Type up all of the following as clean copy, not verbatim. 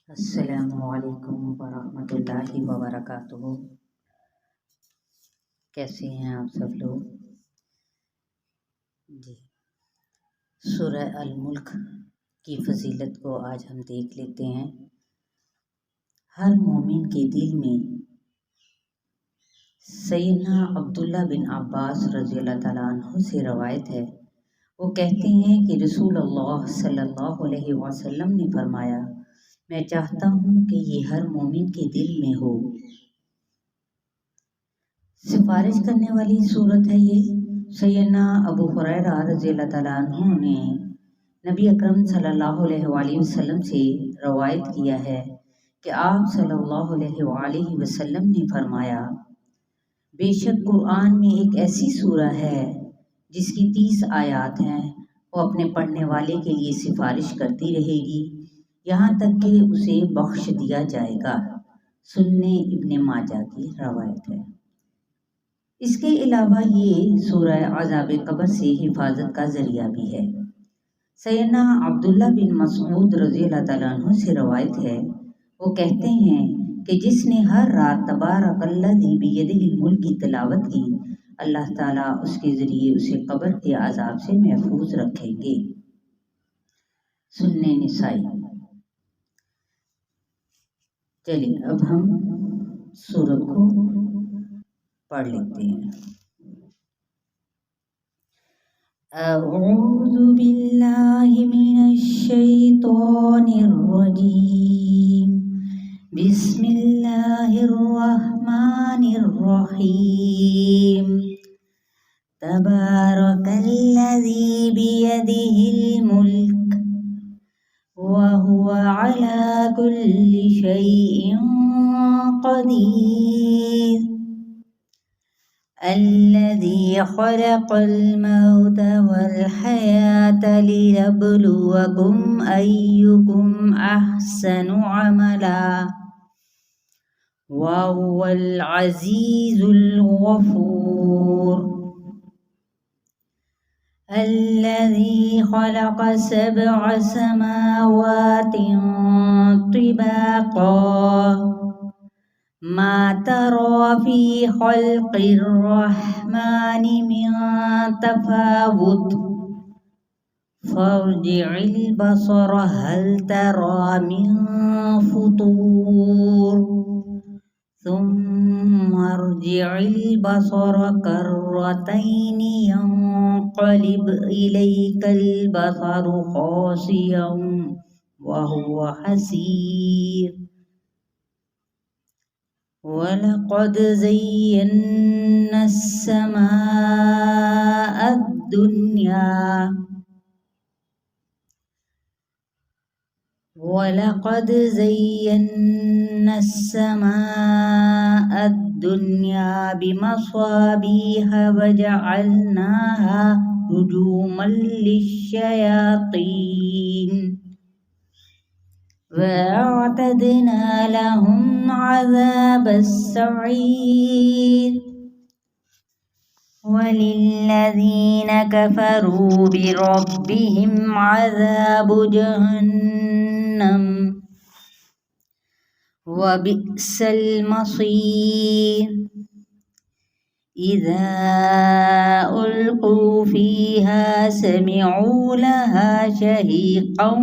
अस्सलामुअलैकुम वरहमतुल्लाहि वबरकातुहू। कैसे हैं आप सब लोग जी। सूरह अल मुल्क की फजीलत को आज हम देख लेते हैं। हर मोमिन के दिल में सैयदना अब्दुल्ला बिन अब्बास रज़ियल्लाहु ताला अन्हु से रवायत है। वो कहते हैं कि रसूलुल्लाह सल्लल्लाहु अलैहि वसल्लम ने फरमाया, मैं चाहता हूँ कि ये हर मोमिन के दिल में हो। सिफारिश करने वाली सूरत है ये। सैयदना अबू हुरैरा रज़ियल्लाहु ताला अन्हु ने नबी अकरम सल्लल्लाहु अलैहि वसल्लम से रवायत किया है कि आप सल्लल्लाहु अलैहि वसल्लम ने फरमाया, बेशक कुरान में एक ऐसी सूरह है जिसकी 30 आयत हैं। वो अपने पढ़ने वाले के लिए सिफारिश करती रहेगी यहाँ तक कि उसे बख्श दिया जाएगा। सुन्ने इब्ने माजा की रवायत है। इसके अलावा ये सूरह अज़ाब कब्र से हिफाजत का जरिया भी है। सैयदना अब्दुल्ला बिन मसऊद रज़ियल्लाहु ताला अन्हु से रवायत है। वो कहते हैं कि जिसने हर रात तबारकल्लज़ी बियदिहिल मुल्क की तिलावत की, अल्लाह ताला उसके ज़रिए उसे कब्र के अज़ाब से महफूज रखेंगे। सुन्ने निसाई। चलिए अब हम सूरत को पढ़ लेते हैं। अऊज़ु बिल्लाहि मिनश शैतानिर रजीम। बिस्मिल्लाहिर रहमानिर रहीम। तबारकल्लज़ी बियदिहिल मुल्क व हुवा अला कुल्लि शैइन क़दीर। अल्लज़ी ख़लक़ल मौत वल हयात लियब्लुवकुम अय्युकुम अहसनु अमला व हुवल अज़ीज़ुल गफ़ूर। अल्लज़ी ख़लक़ सबअ समावातिन तिबाक़ा मा तरा फ़ी ख़ल्क़िर रहमानि मिन तफ़ावुत फ़र्जि'ल बसर हल तरा मिन फ़ुतूर सुम्मा अर्जि'ल बसर कर्रतैनि यंक़लिब इलैकल बसरु ख़ासिअन व हुवा हसीर। वलक़द ज़य्यन्ना अस्समाअद दुनिया वलक़द ज़य्यन्ना अस्समाअद दुनिया बिमसाबीह वजअलनाहा रुजूमन लिश्शयातीन वअअतदना लहुम अज़ाबस सईर। वलिल्लज़ीन कफ़रू बिरब्बिहिम अज़ाबु जहन्नम वबिअसल मसीर। इज़ा उल्क़ू फ़ीहा समिअू लहा शहीक़न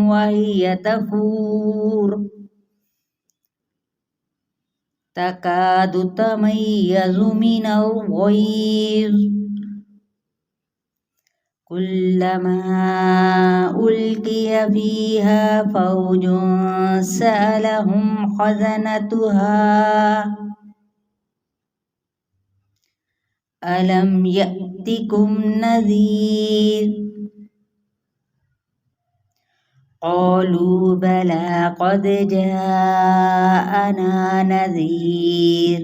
वहिय तफ़ूर तकादु तमय्यज़ु मिनल ग़ैज़ कुल्लमा उल्क़िय फ़ीहा फ़ौजुन सअलहुम ख़ज़नतुहा अलम यअतिकुम नज़ीर। क़ालू बला क़द जाअना नज़ीर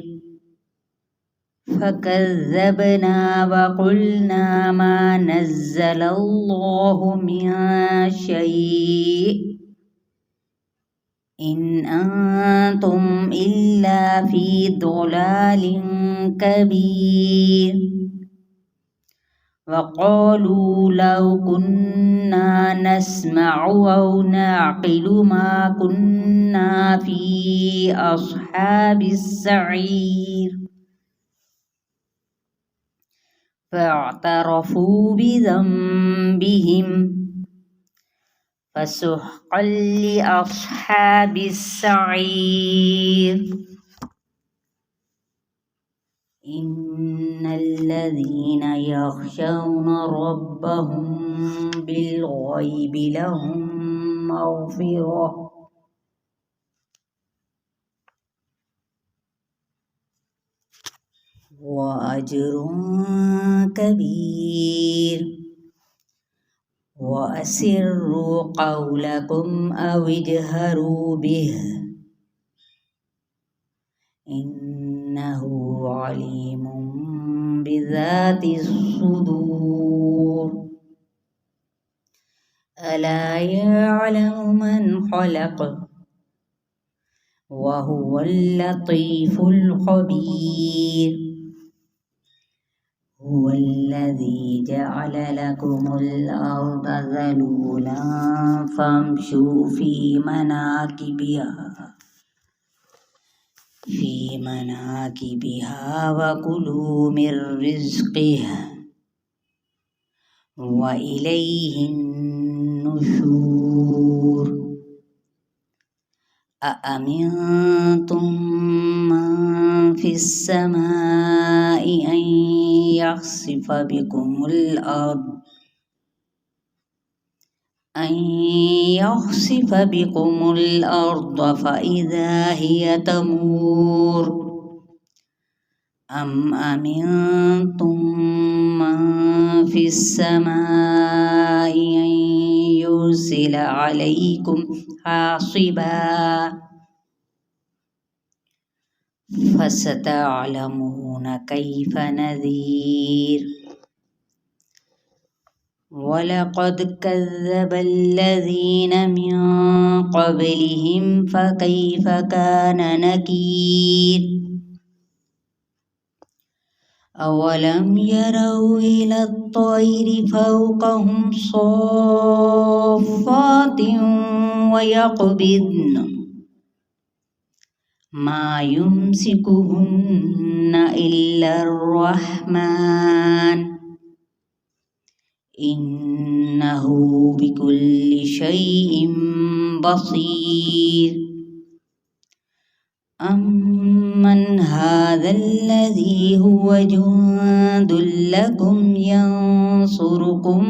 फ़कज़्ज़बना वक़ुलना मा नज़्ज़लल्लाहु मिन शै'इन इन अंतुम इल्ला फ़ी ضलालिन कबीर। وقالوا لو كنا نسمع أو نعقل ما كنا في أصحاب السعير فاعترفوا بذنبهم فسحقا لأصحاب السعير إن الذين يخشون ربهم بالغيب لهم مغفرة وأجر كبير وأسروا قولكم أو اجهروا به إنه عليم بذات الصدور ألا يعلم من خلق وهو اللطيف الخبير هو الذي جعل لكم الأرض ذلولا فامشوا في مناكبها وكلوا من رزقه وإليه النشور أأمنتم من في السماء أن يخسف بكم الأرض فإذا هي تمور أم أمنتم من في السماء أن يرسل عليكم حاصبا فستعلمون كيف نذير ولقد كذب الذين من قبلهم فكيف كان نكير أولم يروا إلى الطير فوقهم صافات ويقبضن ما يمسكهن إلا الرحمن إنه بكل شيء بصير أمن هذا الذي هو جند لكم ينصركم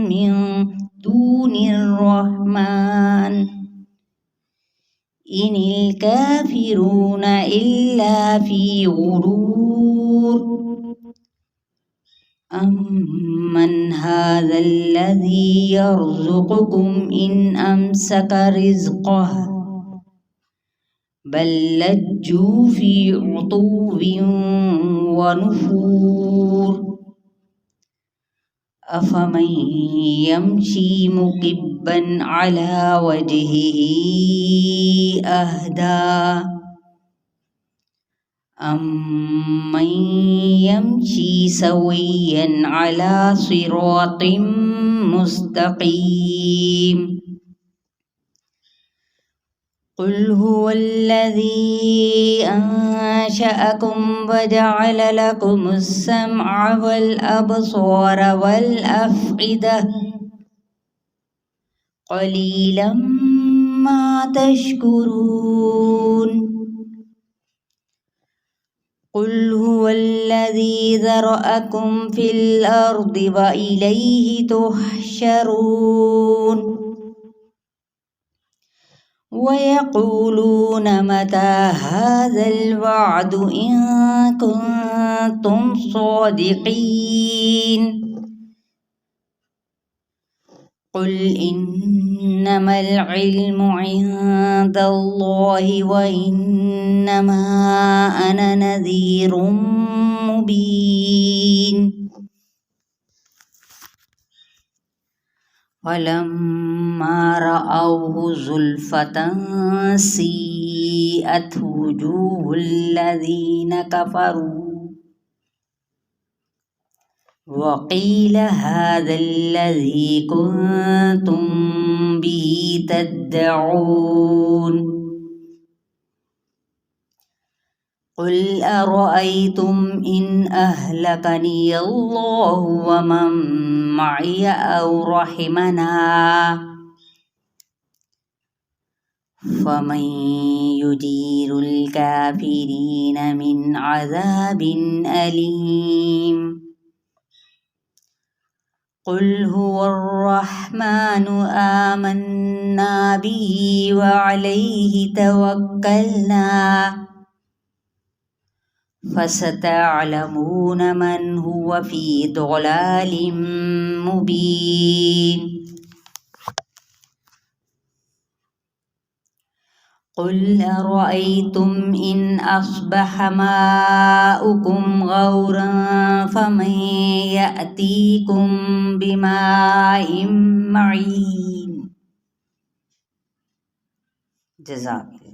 من دون الرحمن إن الكافرون إلا في غرور أمن هذا الذي يرزقكم إن أمسك رزقه بل لجوا في عتو ونفور أفمن يمشي مكبا على وجهه أهدى أمن يمشي سويا على صراط مستقيم قل هو الذي أنشأكم وجعل لكم السمع والأبصار والأفئدة قليلا ما تشكرون قل هو الذي ذرأكم في الأرض وإليه تحشرون ويقولون متى هذا الوعد إن كنتم صادقين قل إنما العلم عند الله وإنما أنا نذير مبين فلما رأوه زلفة سيئت وجوه الذين كفروا वक़ील हाज़ल्लज़ी कुन्तुम बिही तद्दऊन क़ुल अरअयतुम इन अहलकनी अल्लाहु व मन मइय औ रहिमना फमन युजीरुल काफिरीन मिन अज़ाबिन अलीम क़ुल हुवर्रहमानु आमन्ना बिही व अलैहि तवक्कलना फसतअलमून मन हुव फ़ी ضलालिम मुबीन क़ुल अरअयतुम इन अस्बह माउकुम गौरन फमन यअतीकुम बिमाइन मईन। जज़ाकल्लाह।